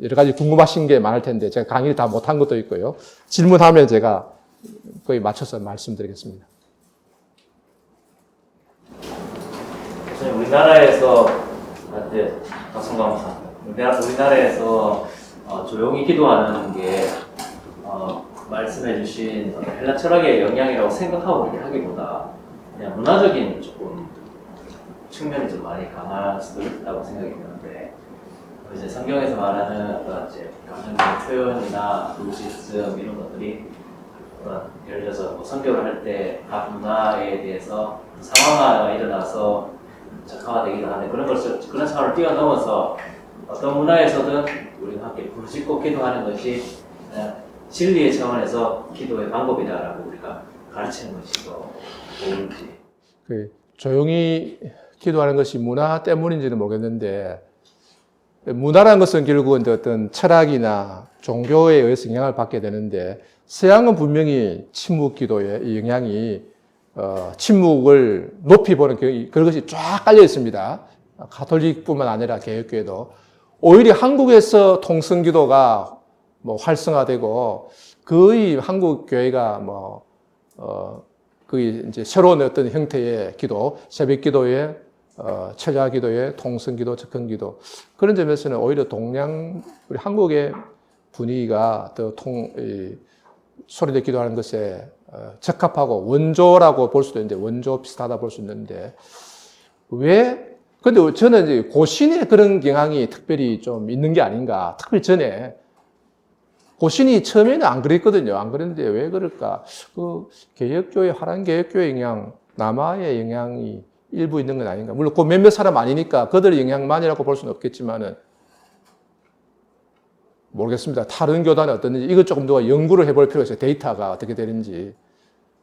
여러 가지 궁금하신 게 많을 텐데 제가 강의를 다 못한 것도 있고요. 질문하면 제가 거의 맞춰서 말씀드리겠습니다. 우리나라에서 박성광 우리나라에서 조용히 기도하는 게 말씀해주신 헬라 철학의 영향이라고 생각하고 하기보다 그냥 문화적인 조금 측면이 좀 많이 강할 수도 있다고 생각이 드는데, 이제 성경에서 말하는 어떤 이제 감정적인 표현이나 루시즘 이런 것들이 예를 들어서 뭐 선교를 할 때 각 문화에 대해서 상황화가 일어나서 적화되기도 하는데 그런 상황을 뛰어넘어서 어떤 문화에서든 우리가 함께 부르짖고 기도하는 것이 진리의 차원에서 기도의 방법이다라고 우리가 가르치는 것이 더 좋은지. 조용히 기도하는 것이 문화 때문인지는 모르겠는데, 문화라는 것은 결국은 어떤 철학이나 종교에 의해서 영향을 받게 되는데, 서양은 분명히 침묵 기도의 영향이 침묵을 높이 보는 그런 것이 쫙 깔려 있습니다. 가톨릭뿐만 아니라 개혁교회도. 오히려 한국에서 통성 기도가 활성화되고 거의 한국 교회가 거의 이제 새로운 어떤 형태의 기도, 새벽 기도에 철야 기도에 통성 기도, 적흥 기도, 그런 점에서는 오히려 우리 한국의 분위기가 더 소리내 기도하는 것에 적합하고 원조라고 볼 수도 있는데, 원조 비슷하다 볼 수 있는데, 근데 저는 이제 고신의 그런 경향이 특별히 좀 있는 게 아닌가. 특별히 전에 고신이 처음에는 안 그랬거든요. 안 그랬는데 왜 그럴까? 개혁교회, 화랑개혁교회 영향, 남아의 영향이 일부 있는 건 아닌가. 물론 그 몇몇 사람 아니니까 그들의 영향만이라고 볼 수는 없겠지만은, 모르겠습니다. 다른 교단은 어떤지 이것 조금 더 연구를 해볼 필요가 있어요. 데이터가 어떻게 되는지.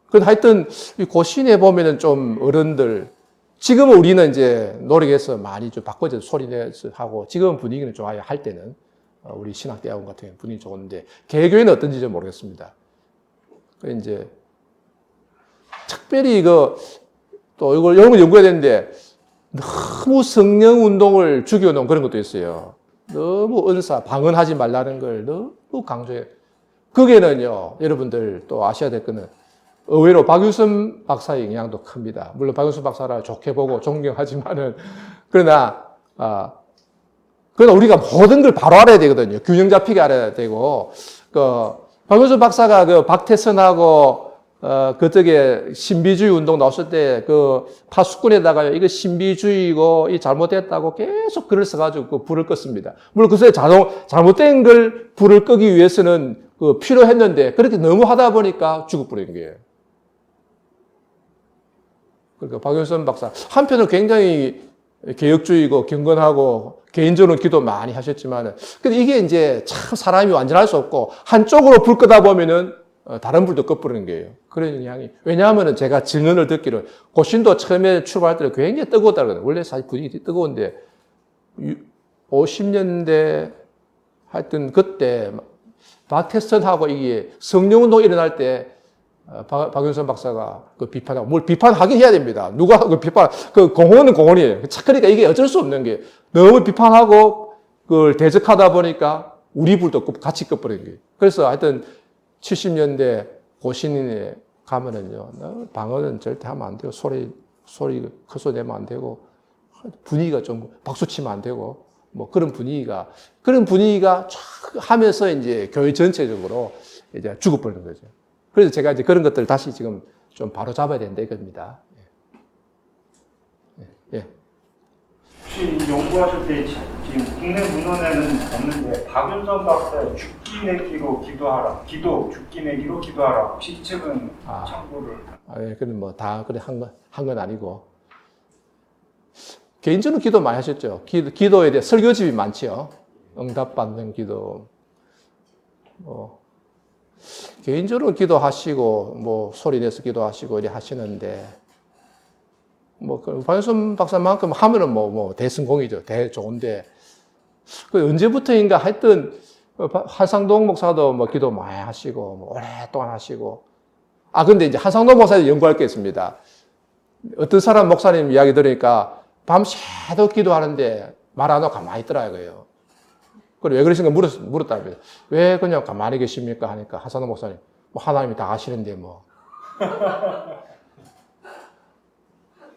근데 하여튼 고신에 보면은 좀 어른들, 지금은 우리는 이제 노력해서 많이 좀 바꿔서 소리내서 하고, 지금 분위기는 좋아요. 할 때는 우리 신학대학원 같은 경우는 분위기 좋은데, 개교회는 어떤지 좀 모르겠습니다. 이제 특별히 또 이걸 연구해야 되는데, 너무 성령 운동을 죽여놓은 그런 것도 있어요. 너무 방언하지 말라는 걸 너무 강조해요. 거기에는요, 여러분들 또 아셔야 될 거는 의외로 박유선 박사의 영향도 큽니다. 물론 박유선 박사를 좋게 보고 존경하지만은, 그러나 우리가 모든 걸 바로 알아야 되거든요. 균형 잡히게 알아야 되고, 박유선 박사가 박태선하고 그쪽에 신비주의 운동 나왔을 때 파수꾼에다가 이거 신비주의고 이 잘못됐다고 계속 글을 써가지고 불을 껐습니다. 물론 그새 잘못된 걸 불을 끄기 위해서는 필요했는데, 그렇게 너무 하다 보니까 죽어버린 거예요. 그러니까 박윤선 박사 한편은 굉장히 개혁주의고 경건하고 개인적으로 기도 많이 하셨지만은, 근데 이게 이제 참 사람이 완전할 수 없고 한쪽으로 불 끄다 보면은 다른 불도 꺼버리는 거예요. 그런 영향이. 왜냐하면은 제가 증언을 듣기로 고신도 처음에 출발할 때는 굉장히 뜨거웠다고 그래요. 원래 사실 분위기 뜨거운데 50년대 하여튼 그때 박태선하고 이게 성령운동 일어날 때 박윤선 박사가 비판하고, 뭘 비판하긴 해야 됩니다. 누가 공헌은 공헌이에요. 그러니까 이게 어쩔 수 없는 게, 너무 비판하고 그걸 대적하다 보니까 우리 불도 같이 꺼버린 거예요. 그래서 하여튼 70년대 고신에 가면은요, 방언은 절대 하면 안 되고, 소리 커서 내면 안 되고, 분위기가 좀 박수 치면 안 되고, 그런 분위기가 쫙 하면서 이제 교회 전체적으로 이제 죽어버리는 거죠. 그래서 제가 이제 그런 것들 다시 지금 좀 바로 잡아야 된다 이겁니다. 예. 혹시 연구하실 때 지금 국내 문헌에는 없는데 박윤선 박사의 죽기 내기로 기도하라, 죽기 내기로 기도하라, 혹시 이 책은 참고를? 예, 그건 다 그래 한 건 아니고, 개인적으로 기도 많이 하셨죠. 기도에 대해 설교집이 많지요. 응답받는 기도. 개인적으로 기도하시고, 소리 내서 기도하시고, 이렇게 하시는데, 박윤선 박사만큼 하면은 대성공이죠. 좋은데, 언제부터인가 하여튼, 한상동 목사도 기도 많이 하시고, 오랫동안 하시고. 근데 이제 한상동 목사에 연구할 게 있습니다. 어떤 사람 목사님 이야기 들으니까, 밤새도 기도하는데 말 안 하고 가만히 있더라고요. 그래, 왜 그러신가 물었답니다. 왜 그냥 가만히 계십니까? 하니까 하산호 목사님, 뭐 하나님이 다 아시는데 뭐.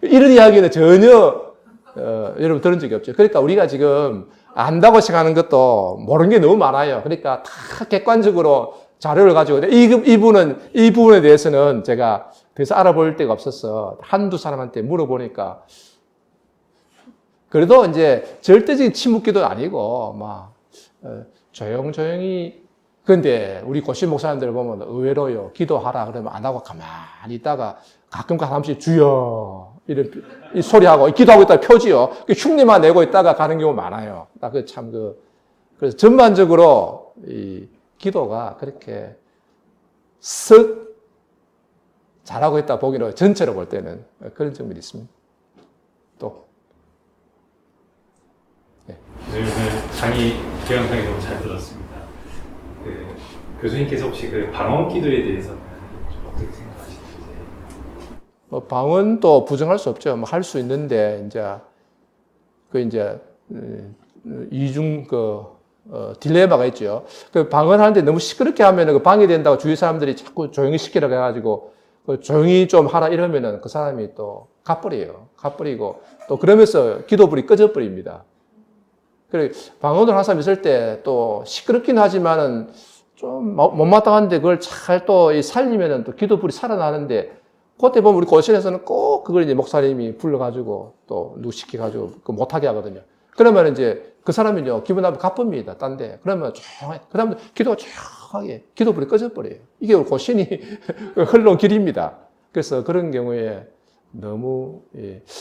이런 이야기는 전혀, 여러분 들은 적이 없죠. 그러니까 우리가 지금 안다고 생각하는 것도 모르는 게 너무 많아요. 그러니까 다 객관적으로 자료를 가지고, 이 부분에 대해서는 제가 그래서 알아볼 데가 없어서 한두 사람한테 물어보니까, 그래도 이제 절대적인 침묵기도 아니고, 막, 조용조용히, 근데 우리 고신 목사님들 보면 의외로요, 기도하라 그러면 안 하고 가만히 있다가 가끔 한 번씩 주여, 이런 이 소리하고, 기도하고 있다가 펴지요. 흉내만 내고 있다가 가는 경우 많아요. 그래서 전반적으로 이 기도가 그렇게 썩 잘하고 있다 보기로 전체로 볼 때는 그런 점이 있습니다. 또. 네, 오늘 강의 동영상이 너무 잘 들었습니다. 교수님께서 혹시 그 방언 기도에 대해서는 좀 어떻게 생각하시는지? 뭐 방언도 부정할 수 없죠. 뭐 할 수 있는데 이제 이중 딜레마가 있죠. 그 방언하는데 너무 시끄럽게 하면은 그 방해된다고 주위 사람들이 자꾸 조용히 시키라고 해가지고 조용히 좀 하라 이러면은 그 사람이 또 갚버려요. 갚버리고 또 그러면서 기도불이 꺼져버립니다. 그래 방언을 하는 사람 있을 때 또 시끄럽긴 하지만은 좀 못마땅한데 그걸 잘 또 살리면은 또 기도불이 살아나는데 그때 보면 우리 고신에서는 꼭 그걸 이제 목사님이 불러가지고 또 누구 시켜가지고 그 못하게 하거든요. 그러면 이제 그 사람은요 기분 나쁘게 갚습니다. 딴데 그러면 조용하게 그 다음에 기도가 조용하게 기도불이 꺼져버려요. 이게 우리 고신이 흘러온 길입니다. 그래서 그런 경우에 너무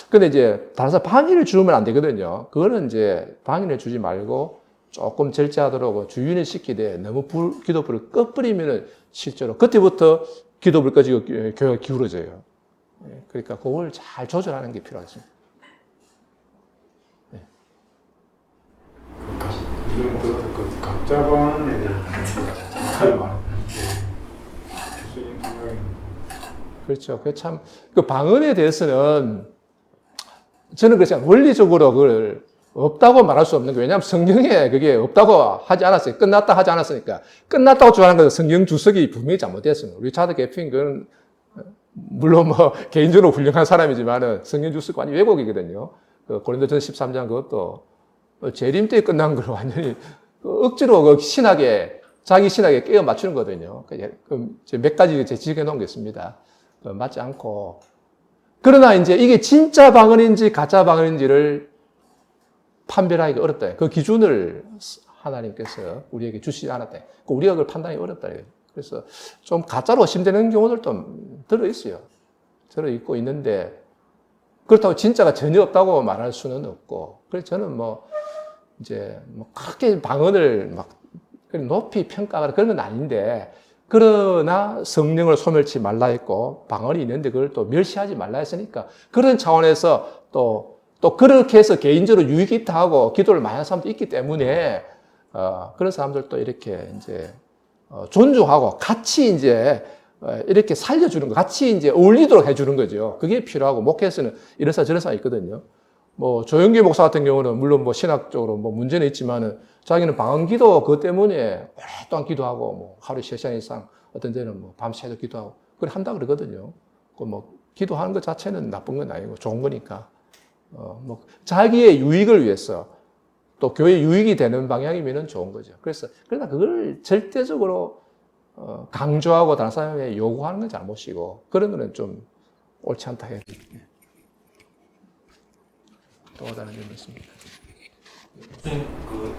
근데 이제 다른 사람 방해를 주면 안 되거든요. 그거는 이제 방해를 주지 말고 조금 절제하도록 주의를 시키되 너무 기도불을 꺼버리면은 실제로 그때부터 기도불 꺼지고 교회가 기울어져요. 그러니까 그걸 잘 조절하는 게 필요하습니다. 그 각자 방언에 대한 잘 많은데 교수님 생각에는 그렇죠. 그 방언에 대해서는 저는 그렇지 않아요. 원리적으로 그걸 없다고 말할 수 없는 게 왜냐하면 성경에 그게 없다고 하지 않았어요. 끝났다 하지 않았으니까. 끝났다고 주장하는 것은 성경 주석이 분명히 잘못됐습니다. 리차드 개핑 그건 물론 뭐 개인적으로 훌륭한 사람이지만은 성경 주석이 완전 왜곡이거든요. 그 고린도전서 13장 그것도 재림 때 끝난 걸 완전히 억지로 그 자기 신학에 끼워 맞추는 거거든요. 몇 가지 지적해 놓은 게 있습니다. 맞지 않고. 그러나 이제 이게 진짜 방언인지 가짜 방언인지를 판별하기가 어렵다. 그 기준을 하나님께서 우리에게 주시지 않았다. 우리가 그걸 판단하기 어렵다. 그래서 좀 가짜로 의심되는 경우들도 들어있어요. 들어있고 있는데, 그렇다고 진짜가 전혀 없다고 말할 수는 없고, 그래서 저는 크게 방언을 막 높이 평가하거나 그런 건 아닌데, 그러나 성령을 소멸치 말라 했고, 방언이 있는데 그걸 또 멸시하지 말라 했으니까, 그런 차원에서 또 그렇게 해서 개인적으로 유익이 있다 하고 기도를 많이 하는 사람도 있기 때문에, 그런 사람들도 이렇게 존중하고 같이 이렇게 살려주는 거, 같이 어울리도록 해주는 거죠. 그게 필요하고, 목회에서는 이런 사람 저런 사람 있거든요. 조영기 목사 같은 경우는 물론 신학적으로 문제는 있지만은 자기는 방언 기도 그것 때문에 오랫동안 기도하고 하루에 3시간 이상 어떤 데는 밤새도 기도하고 그걸 한다 그러거든요. 기도하는 것 자체는 나쁜 건 아니고 좋은 거니까. 자기의 유익을 위해서 또 교회 유익이 되는 방향이면 좋은 거죠. 그러나 그걸 절대적으로 강조하고 다른 사람에게 요구하는 건 잘못이고 그런 거는 좀 옳지 않다 해요. 또 다른 점이 있습니다. 그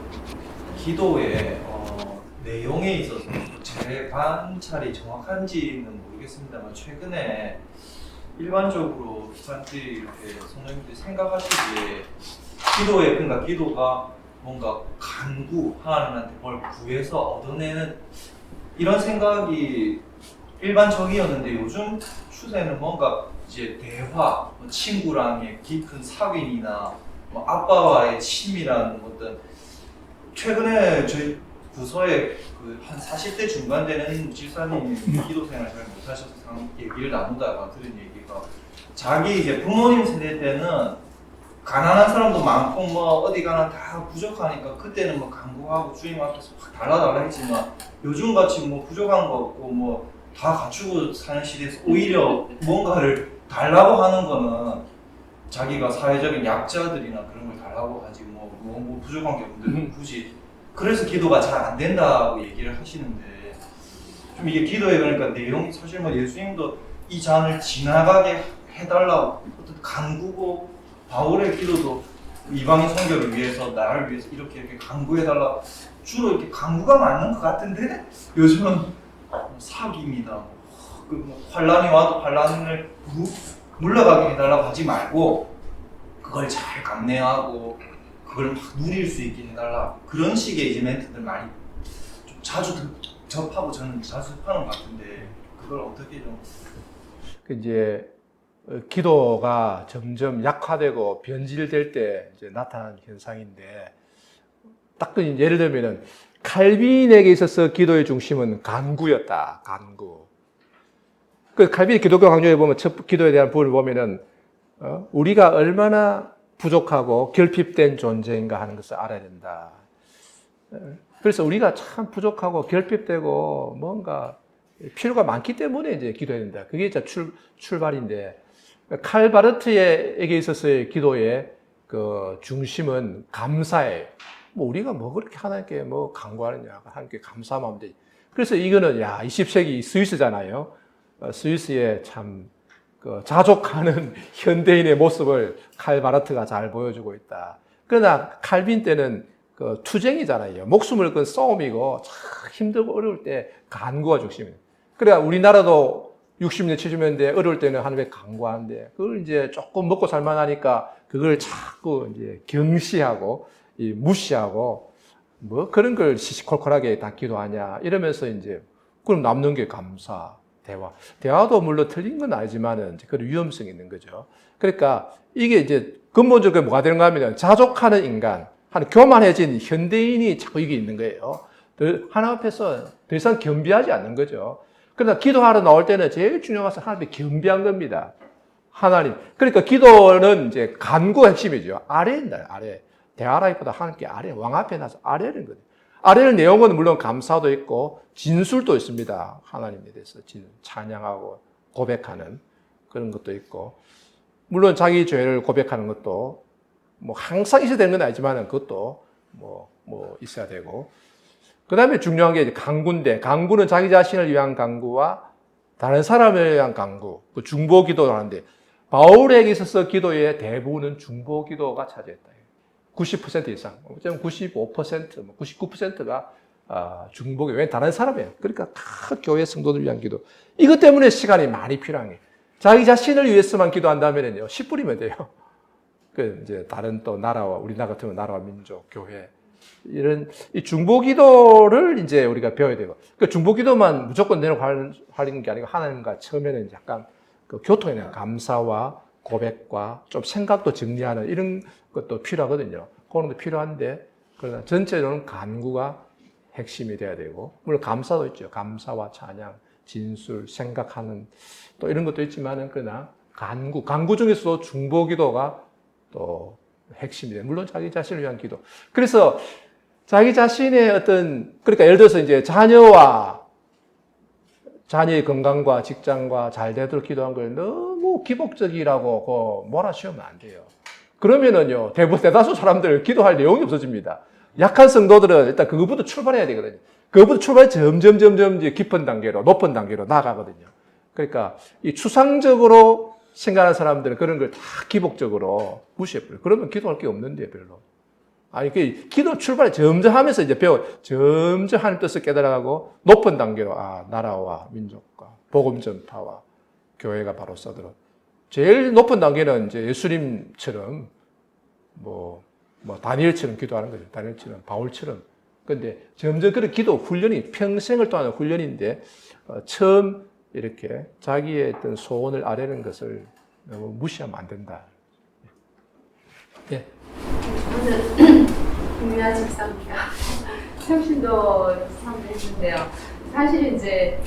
기도의 내용에 있어서 제 관찰이 정확한지는 모르겠습니다만 최근에 일반적으로 기관들이 이렇게 성도님들이 생각하시기에 기도가 뭔가 간구 하나님한테 뭘 구해서 얻어내는 이런 생각이 일반적이었는데 요즘 추세는 뭔가 이제 대화, 친구랑의 깊은 사귐이나 아빠와의 친밀한 어떤 최근에 저희 부서에 한 40대 중반 되는 집사님이 기도 생활 잘 못하셔서 얘기를 나누다가 들은 얘기가 자기 이제 부모님 세대 때는 가난한 사람도 많고 뭐 어디 가나 다 부족하니까 그때는 뭐 간구하고 주님 앞에서 막 달라달라 했지만 요즘 같이 뭐 부족한 거 없고 뭐 다 갖추고 사는 시대에서 오히려 뭔가를 달라고 하는 거는 자기가 사회적인 약자들이나 그런 걸 달라고 하지 뭐 부족한 게 없는데 굳이 그래서 기도가 잘 안 된다고 얘기를 하시는데 좀 이게 기도에 그러니까 내용이 사실 뭐 예수님도 이 잔을 지나가게 해달라고 어떤 간구고 바울의 기도도 이방인 선교를 위해서 나를 위해서 이렇게 간구해달라 주로 이렇게 간구가 맞는 것 같은데 요즘은 사기입니다. 그 환란이 와도 환란을 물러가게 해달라고 하지 말고 그걸 잘 감내하고 그걸 막 누릴 수 있게 해달라 그런 식의 이제 멘트들 많이 좀 자주 접하고 저는 자주 접하는 것 같은데 그걸 어떻게 좀 이제 기도가 점점 약화되고 변질될 때 이제 나타나는 현상인데 딱 그 예를 들면은 칼빈에게 있어서 기도의 중심은 간구였다. 간구. 그 칼빈 기독교 강조에 보면 첫 기도에 대한 부분을 보면은 우리가 얼마나 부족하고 결핍된 존재인가 하는 것을 알아야 된다. 그래서 우리가 참 부족하고 결핍되고 뭔가 필요가 많기 때문에 이제 기도해야 된다. 그게 이제 출발인데 칼 바르트에게 있어서의 기도의 그 중심은 감사예요. 뭐 우리가 뭐 그렇게 하나님께 뭐 간구하느냐, 하나님께 감사하면 되지. 그래서 이거는 20세기 스위스잖아요. 스위스의 참 그 자족하는 현대인의 모습을 칼 바르트가 잘 보여주고 있다. 그러나 칼빈 때는 그 투쟁이잖아요. 목숨을 건 싸움이고 참 힘들고 어려울 때 간구가 중심이에요. 그러니까 우리나라도 60년, 70년대 어려울 때는 하나님께 간구하는데 그걸 이제 조금 먹고 살만하니까 그걸 자꾸 이제 경시하고 무시하고 뭐 그런 걸 시시콜콜하게 다 기도하냐 이러면서 이제 그럼 남는 게 감사, 대화도 물론 틀린 건 아니지만은 그런 위험성이 있는 거죠. 그러니까 이게 이제 근본적으로 뭐가 되는가 하면 자족하는 인간, 한 교만해진 현대인이 자꾸 이게 있는 거예요. 하나님 앞에서 더 이상 겸비하지 않는 거죠. 그러나 기도하러 나올 때는 제일 중요한 것은 하나님께 겸비한 겁니다. 하나님. 그러니까 기도는 이제 간구가 핵심이죠. 아래인다, 아래. 대하라기보다 하나님께 아래, 왕 앞에 나서 아래는 거예요. 아래의 내용은 물론 감사도 있고 진술도 있습니다. 하나님에 대해서 찬양하고 고백하는 그런 것도 있고 물론 자기 죄를 고백하는 것도 뭐 항상 있어야 되는 건 아니지만 그것도 뭐 있어야 되고 그 다음에 중요한 게 이제 간구인데 간구는 자기 자신을 위한 간구와 다른 사람을 위한 간구 그 중보 기도를 하는데 바울에게 있어서 기도의 대부분은 중보 기도가 차지했다. 90% 이상, 95%, 99%가 중보기, 왜 다른 사람이에요. 그러니까 다 교회 성도들 위한 기도. 이것 때문에 시간이 많이 필요한 게 자기 자신을 위해서만 기도한다면요, 10분이면 돼요. 그 이제 다른 또 나라와 우리나라 같은 나라와 민족, 교회 이런 이 중보 기도를 이제 우리가 배워야 되고, 그 중보 기도만 무조건 내려가는 게 아니고 하나님과 처음에는 약간 그 교통에 대한 감사와 고백과 좀 생각도 정리하는 이런 것도 필요하거든요. 그런 것도 필요한데, 그러나 전체적으로는 간구가 핵심이 돼야 되고, 물론 감사도 있죠. 감사와 찬양, 진술, 생각하는 또 이런 것도 있지만은, 그러나 간구 중에서도 중보 기도가 또 핵심이 돼요. 물론 자기 자신을 위한 기도. 그래서 자기 자신의 그러니까 예를 들어서 이제 자녀의 건강과 직장과 잘 되도록 기도한 걸 너무 기복적이라고 몰아씌우면 안 돼요. 그러면은요, 대다수 사람들 기도할 내용이 없어집니다. 약한 성도들은 일단 그거부터 출발해야 되거든요. 그거부터 출발해 점점 깊은 단계로, 높은 단계로 나아가거든요. 그러니까 이 추상적으로 생각하는 사람들은 그런 걸 다 기복적으로 무시해버려요. 그러면 기도할 게 없는데, 별로. 아니, 그 기도 출발에 점점 하면서 이제 점점 하나님 뜻을 깨달아가고 높은 단계로, 나라와 민족과 복음 전파와 교회가 바로 서도록. 제일 높은 단계는 이제 예수님처럼 다니엘처럼 기도하는 거죠. 다니엘처럼, 바울처럼. 근데 점점 그런 기도 훈련이 평생을 동안 훈련인데, 처음 이렇게 자기의 어떤 소원을 아뢰는 것을 너무 무시하면 안 된다. 예. 저는 김미아 집사입니다. 참신도 참했는데요. 사실 이제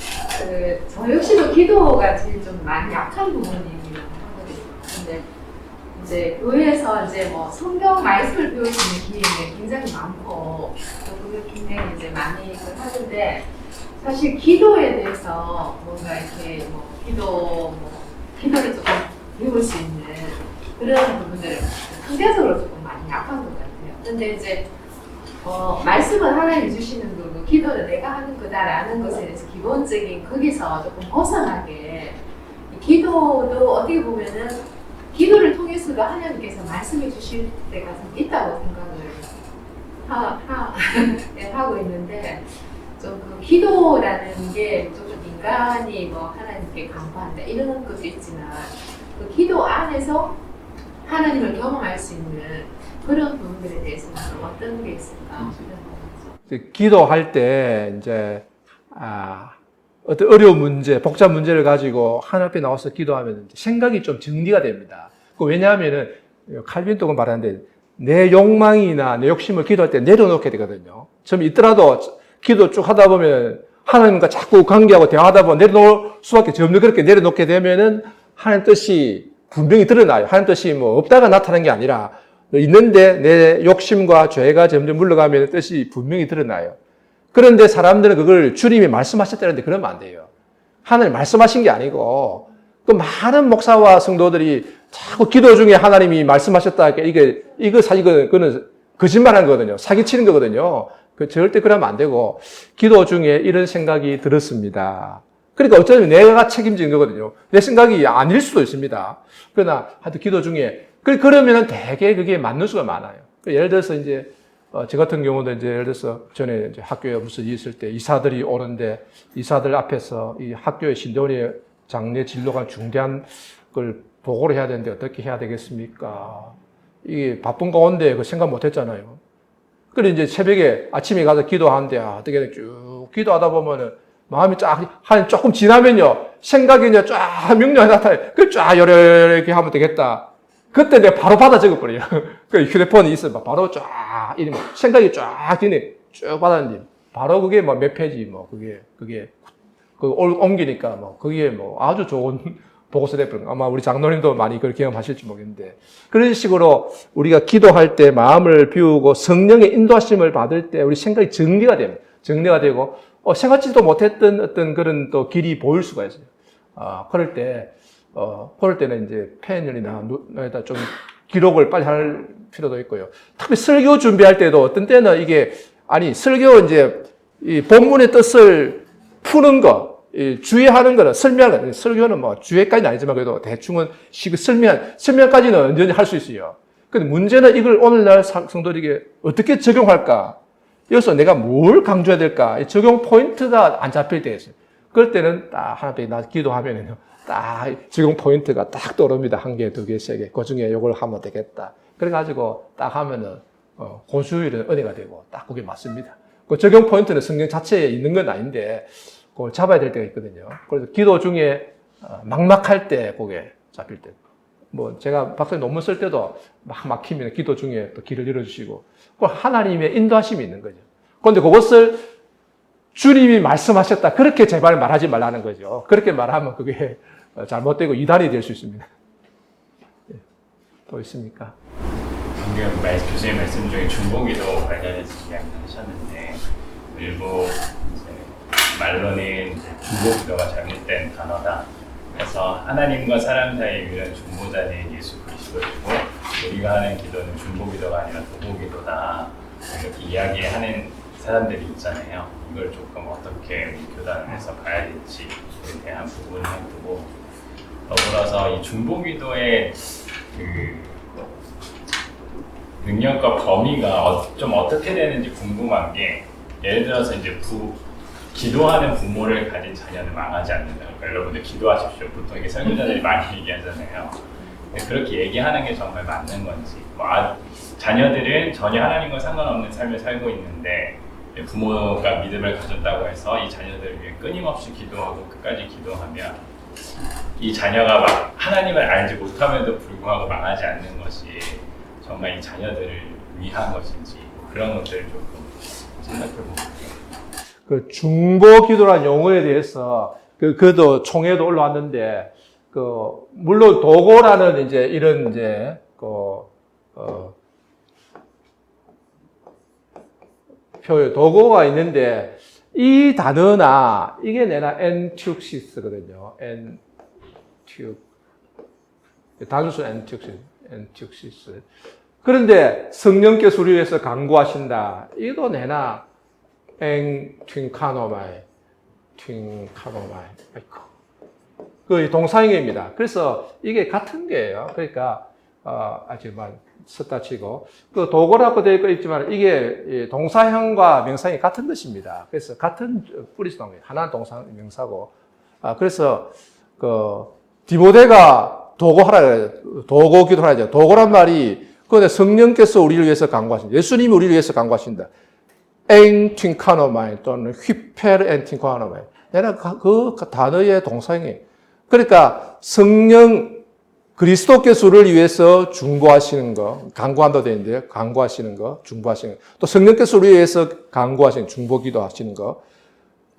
저 역시도 기도가 제일 좀 많이 약한 부분이긴 하거든요. 근데 이제 교회에서 이제 뭐 성경 말씀을 배울 수 있는 기회는 굉장히 많고 또 그 기회는 이제 많이 하는데 사실 기도에 대해서 뭔가 이렇게 뭐 기도를 조금 배울 수 있는 그런 부분들을 상대적으로 조금 많이 약한 것 같아요. 근데 이제 말씀은 하나님 주시는 거고 기도는 내가 하는 거다라는 것에 대해서 기본적인 거기서 조금 벗어나게 기도도 어떻게 보면은 기도를 통해서도 하나님께서 말씀해 주실 때가 좀 있다고 생각을 하고 있는데 좀 그 기도라는 게 조금 인간이 뭐 하나님께 간구한다 이런 것도 있지만 그 기도 안에서 하나님을 경험할 수 있는 그런 부분들에 대해서는 어떤 게 있을까? 기도할 때 이제 어떤 어려운 문제, 복잡한 문제를 가지고 하나님 앞에 나와서 기도하면 생각이 좀 정리가 됩니다. 왜냐하면은 칼빈도 말하는데 내 욕망이나 내 욕심을 기도할 때 내려놓게 되거든요. 좀 있더라도 기도 쭉 하다 보면 하나님과 자꾸 관계하고 대화하다 보면 내려놓을 수밖에 없는 그렇게 내려놓게 되면은 하나님 뜻이 분명히 드러나요. 하나님 뜻이 뭐 없다가 나타나는 게 아니라 있는데 내 욕심과 죄가 점점 물러가면 뜻이 분명히 드러나요. 그런데 사람들은 그걸 주님이 말씀하셨다는데 그러면 안 돼요. 하나님 말씀하신 게 아니고 그 많은 목사와 성도들이 자꾸 기도 중에 하나님이 말씀하셨다. 이거 사실 그거는 거짓말한 거거든요. 사기치는 거거든요. 절대 그러면 안 되고 기도 중에 이런 생각이 들었습니다. 그러니까 어쩌면 내가 책임진 거거든요. 내 생각이 아닐 수도 있습니다. 그러나 하여튼 기도 중에 그러면은 되게 그게 맞는 수가 많아요. 예를 들어서 이제 저 같은 경우도 이제 예를 들어서 전에 이제 학교에 무슨 일이 있을 때 이사들이 오는데 이사들 앞에서 이 학교의 신도원의 장례 진로가 중대한 걸 보고를 해야 되는데 어떻게 해야 되겠습니까? 이게 바쁜 가운데 그 생각 못 했잖아요. 그래 이제 새벽에 아침에 가서 기도하는데 어떻게 쭉 기도하다 보면은 마음이 한 조금 지나면요 생각이 이제 쫙 명료하게 나타나요. 그 쫙 이렇게 하면 되겠다. 그때 내가 바로 받아 적어버려요. 그 휴대폰이 있으면 바로 쫙, 이러면 생각이 쫙 드네. 쭉 받았는데, 바로 그게 뭐 몇 페이지, 뭐, 옮기니까 뭐, 그게 뭐 아주 좋은 보고서 돼버린 아마 우리 장로님도 많이 그걸 경험하실지 모르겠는데. 그런 식으로 우리가 기도할 때 마음을 비우고 성령의 인도하심을 받을 때 우리 생각이 정리가 됩니다. 정리가 되고, 생각지도 못했던 어떤 그런 또 길이 보일 수가 있어요. 그럴 때는 이제 펜이나 눈에다 좀 기록을 빨리 할 필요도 있고요. 특히 설교 준비할 때도 어떤 때는 설교 이제 이 본문의 뜻을 푸는 거, 주의하는 거는 설명하는 거. 설교는 뭐 주의까지는 아니지만 그래도 대충은 설명까지는 언제든지 할 수 있어요. 근데 문제는 이걸 오늘날 성도들에게 어떻게 적용할까? 여기서 내가 뭘 강조해야 될까? 적용 포인트가 안 잡힐 때 있어요. 그럴 때는 딱 하나님께 나 기도하면은요. 딱 적용 포인트가 딱 떠오릅니다. 1개, 2개, 3개. 그 중에 이걸 하면 되겠다. 그래가지고 딱 하면은 고주일은 은혜가 되고 딱 그게 맞습니다. 그 적용 포인트는 성경 자체에 있는 건 아닌데 그걸 잡아야 될 때가 있거든요. 그래서 기도 중에 막막할 때 그게 잡힐 때. 뭐 제가 박사님 논문 쓸 때도 막 막히면 기도 중에 또 길을 열어주시고 그 하나님의 인도하심이 있는 거죠. 그런데 그것을 주님이 말씀하셨다. 그렇게 제발 말하지 말라는 거죠. 그렇게 말하면 그게 잘못되고 이단이 될 수 있습니다. 또 있습니까? 방금 교수님 말씀 중에 중보기도 관련해서 이야기하셨는데 일부 말로는 중보기도가 잘못된 단어다. 그래서 하나님과 사람 사이에 유일한 중보자는 예수 그리스도이고 우리가 하는 기도는 중보기도가 아니라 도보기도다. 이렇게 이야기하는 사람들이 있잖아요. 이걸 조금 어떻게 교단에서 봐야 될지에 대한 부분을 두고 더불어서 이 중보기도의 그 능력과 범위가 좀 어떻게 되는지 궁금한 게 예를 들어서 이제 기도하는 부모를 가진 자녀는 망하지 않는다. 그러니까 여러분들 기도하십시오. 보통 이게 설교자들이 많이 얘기하잖아요. 그렇게 얘기하는 게 정말 맞는 건지 자녀들은 전혀 하나님과 상관없는 삶을 살고 있는데 부모가 믿음을 가졌다고 해서 이 자녀들을 위해 끊임없이 기도하고 끝까지 기도하면 이 자녀가 막 하나님을 알지 못함에도 불구하고 망하지 않는 것이 정말 이 자녀들을 위한 것인지 그런 것들을 조금 생각해봅니다. 그 중보 기도라는 용어에 대해서 그도 총회도 올라왔는데 물론 도고라는 이제 이런 이제 표현 도고가 있는데 이 단어나 이게 내나 엔튜시스거든요. 단수 엔튜시스. 그런데 성령께서 우리 위해서 간구하신다. 이도 내나 튠카노마이. 그 동사형입니다. 그래서 이게 같은 게예요. 그러니까 아직만 썼다 치고 그 도고라고 되어 있지만 이게 동사형과 명사형이 같은 것입니다. 그래서 같은 뿌리에서 나온 거예요. 하나는 동사 명사고. 그래서 디모데가 도고하라 그래요. 도고 기도하라. 도고란 말이 그런데 성령께서 우리를 위해서 간구하신다. 예수님이 우리를 위해서 간구하신다. 엔팅카노마이 또는 휘페르 엔팅카노마이. 내가 그 단어의 동사형이에요. 그러니까 성령 그리스도께서 우리를 위해서 중보하시는 거, 간구한다 되어 있는데요. 간구하시는 거, 중보하시는 거. 또 성령께서 우리를 위해서 간구하시는 중보 기도하시는 거.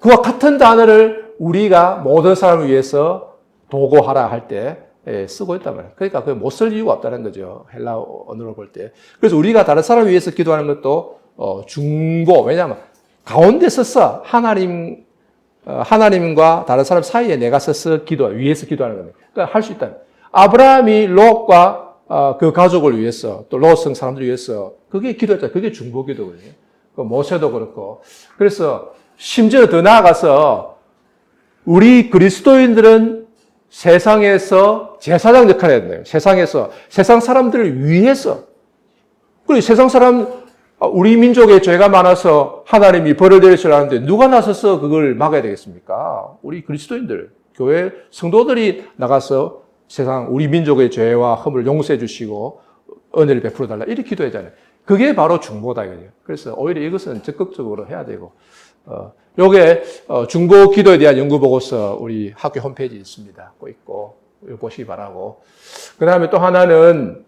그와 같은 단어를 우리가 모든 사람을 위해서 도고하라 할 때 쓰고 있단 말이에요. 그러니까 그걸 못 쓸 이유가 없다는 거죠. 헬라어 언어로 볼 때. 그래서 우리가 다른 사람을 위해서 기도하는 것도 중보. 왜냐하면 가운데 서서 하나님과 다른 사람 사이에 내가 서서 위해서 기도하는 겁니다. 그러니까 할 수 있다. 아브라함이 롯과 그 가족을 위해서 또 롯성 사람들을 위해서 그게 기도했잖아요. 그게 중보 기도거든요. 모세도 그렇고. 그래서 심지어 더 나아가서 우리 그리스도인들은 세상에서 제사장 역할을 해야 돼요. 세상 사람들을 위해서. 그리고 세상 사람 우리 민족에 죄가 많아서 하나님이 벌을 내리시라는데 누가 나서서 그걸 막아야 되겠습니까? 우리 그리스도인들, 교회 성도들이 나가서 세상 우리 민족의 죄와 허물을 용서해 주시고 은혜를 베풀어 달라 이렇게 기도하잖아요. 그게 바로 중보다 이거예요. 그래서 오히려 이것은 적극적으로 해야 되고 요게 중보 기도에 대한 연구 보고서 우리 학교 홈페이지에 있습니다. 꼭 있고 이거 보시기 바라고. 그다음에 또 하나는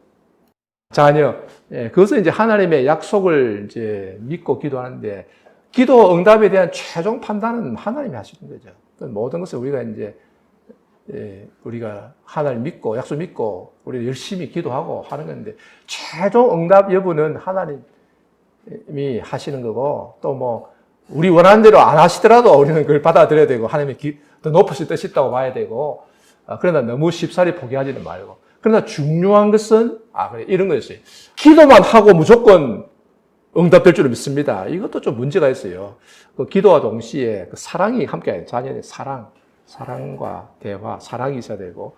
자녀. 그것은 이제 하나님의 약속을 이제 믿고 기도하는데 기도 응답에 대한 최종 판단은 하나님이 하시는 거죠. 모든 것을 우리가 이제 우리가 하나님 믿고 약속 믿고 우리 열심히 기도하고 하는 건데 최종 응답 여부는 하나님이 하시는 거고 또 뭐 우리 원하는 대로 안 하시더라도 우리는 그걸 받아들여야 되고 하나님이 더 높으실 뜻이 있다고 봐야 되고 그러나 너무 쉽사리 포기하지는 말고 그러나 중요한 것은 그래 이런 거였어요. 기도만 하고 무조건 응답될 줄을 믿습니다. 이것도 좀 문제가 있어요. 그 기도와 동시에 그 사랑이 함께해요. 자녀의 사랑과 대화, 사랑이 있어야 되고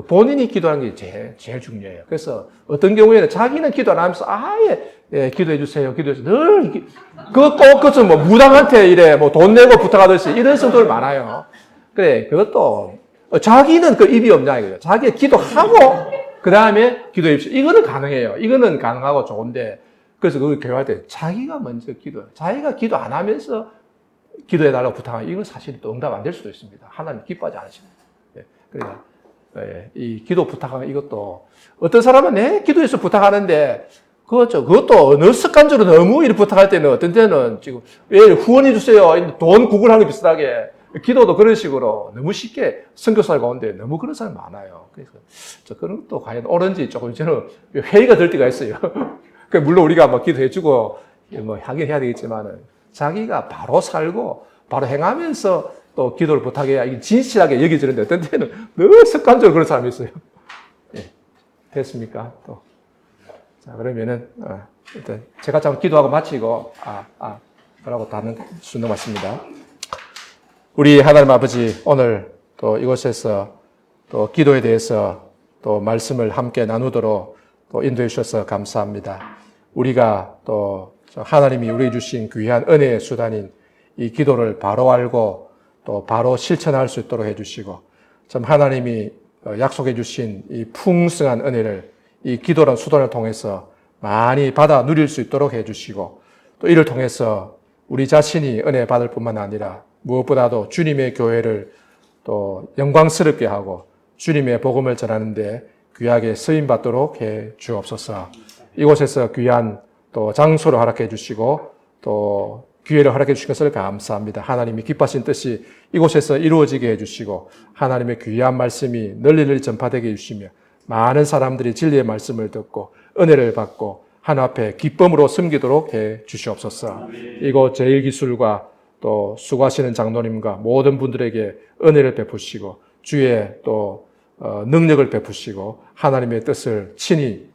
본인이 기도하는 게 제일 중요해요. 그래서 어떤 경우에는 자기는 기도 안 하면서 아예 기도해 주세요, 기도해 주세요. 늘 그것은 뭐 무당한테 이래 뭐 돈 내고 부탁하듯이 이런 성도들 많아요. 그래 그것도 자기는 그 입이 없냐 이거죠. 자기가 기도하고 그 다음에 기도해 주십시오. 이거는 가능해요. 이거는 가능하고 좋은데 그래서 그걸 교회할 때 자기가 먼저 자기가 기도 안 하면서 기도해달라고 부탁하면 이건 사실 또 응답 안 될 수도 있습니다. 하나님 기뻐하지 않으십니다. 그러니까 이 기도 부탁하는 이것도 어떤 사람은 내 기도해서 부탁하는데 그것도 어느 습관적으로 너무 이렇게 부탁할 때는 어떤 때는 지금 왜 후원해 주세요. 돈 구걸하는 게 비슷하게 기도도 그런 식으로 너무 쉽게 선교사를 가운데 너무 그런 사람이 많아요. 그래서 그런 것도 과연 옳은지 조금 저는 회의가 될 때가 있어요. 물론 우리가 뭐 기도해주고 뭐 하긴 해야 되겠지만은 자기가 바로 살고 바로 행하면서 또 기도를 부탁해야 이게 진실하게 여겨지는데 어떤 때는 늘 습관적으로 그런 사람이 있어요. 됐습니까? 또. 자, 그러면은, 일단 제가 참 기도하고 마치고, 그러고 다는 순서 맞습니다. 우리 하나님 아버지, 오늘 또 이곳에서 또 기도에 대해서 또 말씀을 함께 나누도록 또 인도해 주셔서 감사합니다. 우리가 또 하나님이 우리에게 주신 귀한 은혜의 수단인 이 기도를 바로 알고 또 바로 실천할 수 있도록 해주시고 참 하나님이 약속해 주신 이 풍성한 은혜를 이 기도라는 수단을 통해서 많이 받아 누릴 수 있도록 해주시고 또 이를 통해서 우리 자신이 은혜 받을 뿐만 아니라 무엇보다도 주님의 교회를 또 영광스럽게 하고 주님의 복음을 전하는데 귀하게 쓰임받도록 해 주옵소서. 이곳에서 귀한 또 장소를 허락해 주시고 또 기회를 허락해 주신 것을 감사합니다. 하나님이 기뻐하신 뜻이 이곳에서 이루어지게 해주시고 하나님의 귀한 말씀이 널리 전파되게 해주시며 많은 사람들이 진리의 말씀을 듣고 은혜를 받고 하나님 앞에 기쁨으로 섬기도록 해 주시옵소서. 이곳 제일기술과 또 수고하시는 장로님과 모든 분들에게 은혜를 베푸시고 주의 또 능력을 베푸시고 하나님의 뜻을 친히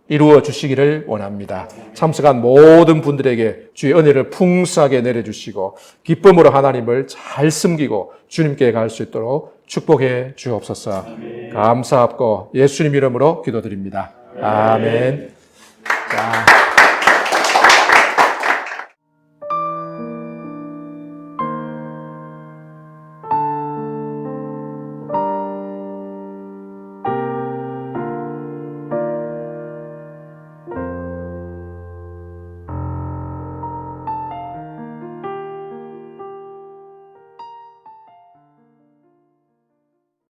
이루어 주시기를 원합니다. 참석한 모든 분들에게 주의 은혜를 풍성하게 내려주시고 기쁨으로 하나님을 잘 섬기고 주님께 갈 수 있도록 축복해 주옵소서. 감사하고 예수님 이름으로 기도드립니다. 아멘. 자.